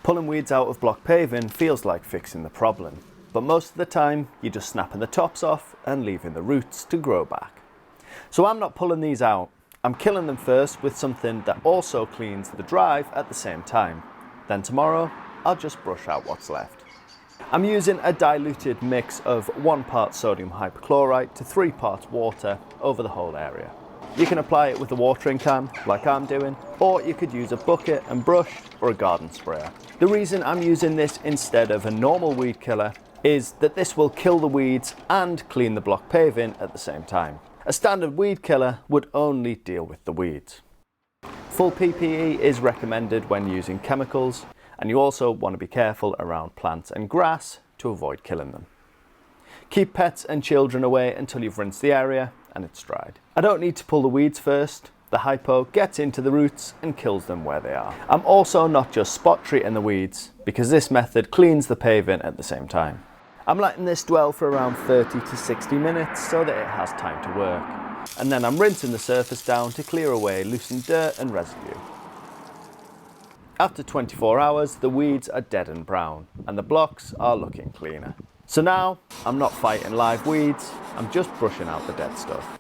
Pulling weeds out of block paving feels like fixing the problem, but most of the time you're just snapping the tops off and leaving the roots to grow back. So I'm not pulling these out, I'm killing them first with something that also cleans the drive at the same time. Then tomorrow I'll just brush out what's left. I'm using a diluted mix of 1 part sodium hypochlorite to 3 parts water over the whole area. You can apply it with a watering can, like I'm doing, or you could use a bucket and brush or a garden sprayer. The reason I'm using this instead of a normal weed killer is that this will kill the weeds and clean the block paving at the same time. A standard weed killer would only deal with the weeds. Full PPE is recommended when using chemicals, and you also want to be careful around plants and grass to avoid killing them. Keep pets and children away until you've rinsed the area and it's dried. I don't need to pull the weeds first. The hypo gets into the roots and kills them where they are. I'm also not just spot treating the weeds, because this method cleans the paving at the same time. I'm letting this dwell for around 30 to 60 minutes so that it has time to work. And then I'm rinsing the surface down to clear away loosened dirt and residue. After 24 hours, the weeds are dead and brown, and the blocks are looking cleaner. So now, I'm not fighting live weeds, I'm just brushing out the dead stuff.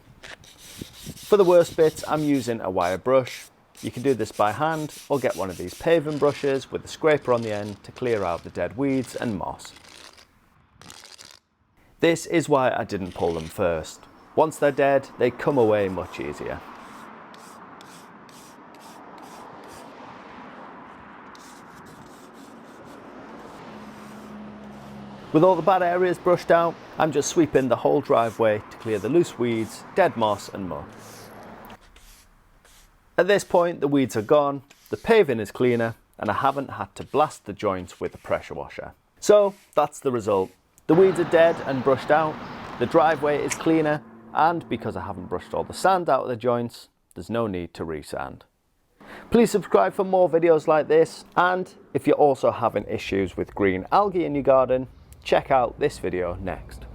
For the worst bits, I'm using a wire brush. You can do this by hand, or get one of these paving brushes with a scraper on the end to clear out the dead weeds and moss. This is why I didn't pull them first. Once they're dead, they come away much easier. With all the bad areas brushed out, I'm just sweeping the whole driveway to clear the loose weeds, dead moss and muck. At this point, the weeds are gone, the paving is cleaner, and I haven't had to blast the joints with a pressure washer. So that's the result. The weeds are dead and brushed out, the driveway is cleaner, and because I haven't brushed all the sand out of the joints, there's no need to resand. Please subscribe for more videos like this, and if you're also having issues with green algae in your garden, check out this video next.